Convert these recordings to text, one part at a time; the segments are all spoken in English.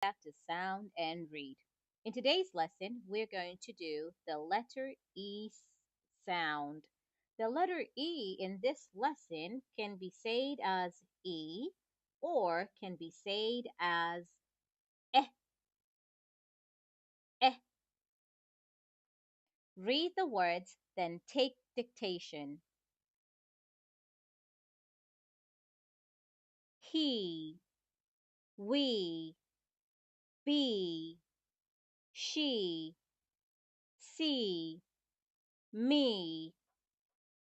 to sound and read. In today's lesson, we're going to do the letter E sound. The letter E in this lesson can be said as E or can be said as eh, eh. Read the words, then take dictation. He, we, be, she, see, me,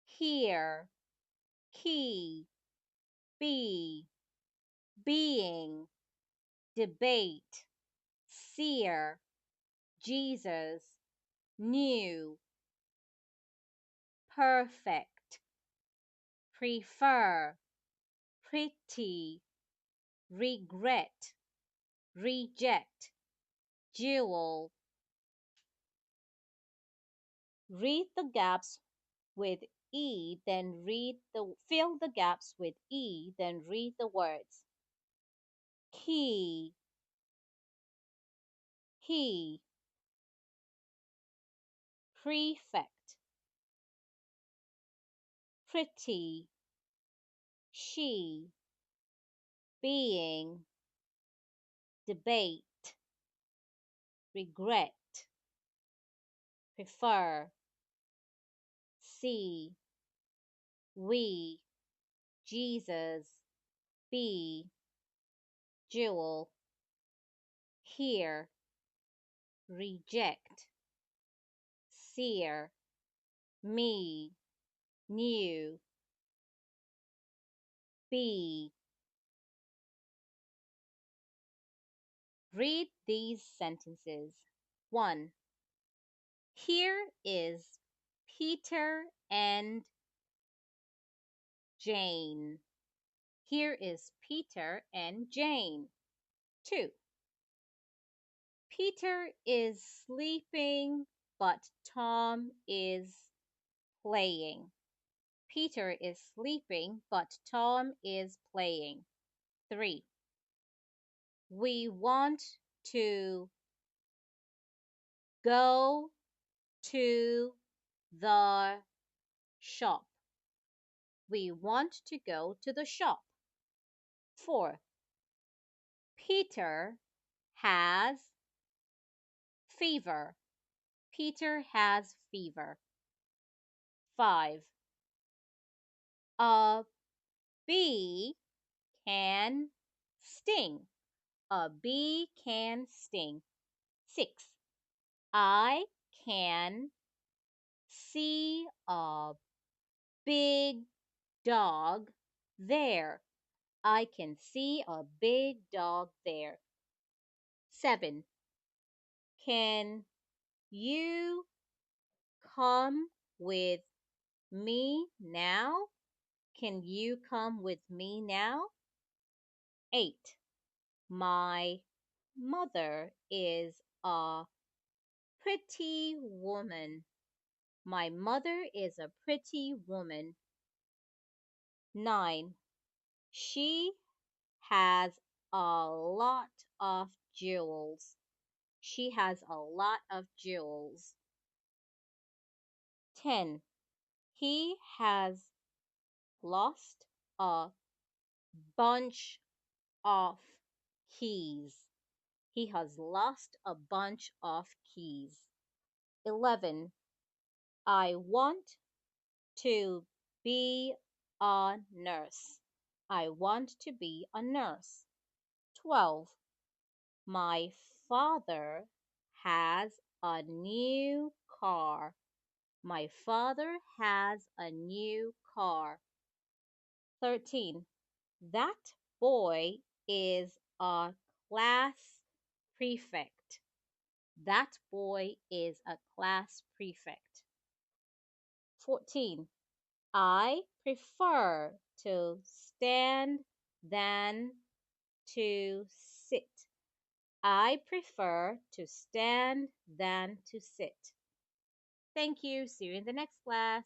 hear, key, be, being, debate, seer, Jesus, new, perfect, prefer, pretty, regret, reject, jewel. Read the gaps with E, then fill the gaps with E, then read the words. Key, he, prefect, pretty, she, being, debate, regret, prefer, see, we, Jesus, be, jewel, hear, reject, seer, me, new, be. Read these sentences. 1. Here is Peter and Jane. Here is Peter and Jane. 2. Peter is sleeping, but Tom is playing. Peter is sleeping, but Tom is playing. 3. We want to go to the shop. We want to go to the shop. 4. Peter has fever. Peter has fever. 5. A bee can sting. A bee can sting. 6. I can see a big dog there. I can see a big dog there. 7. Can you come with me now? Can you come with me now? 8. My mother is a pretty woman. My mother is a pretty woman. 9. She has a lot of jewels. She has a lot of jewels. 10. He has lost a bunch of keys. He has lost a bunch of keys. 11. I want to be a nurse. I want to be a nurse. 12. My father has a new car. My father has a new car. 13. That boy is a class prefect. That boy is a class prefect. 14. I prefer to stand than to sit. I prefer to stand than to sit. Thank you. See you in the next class.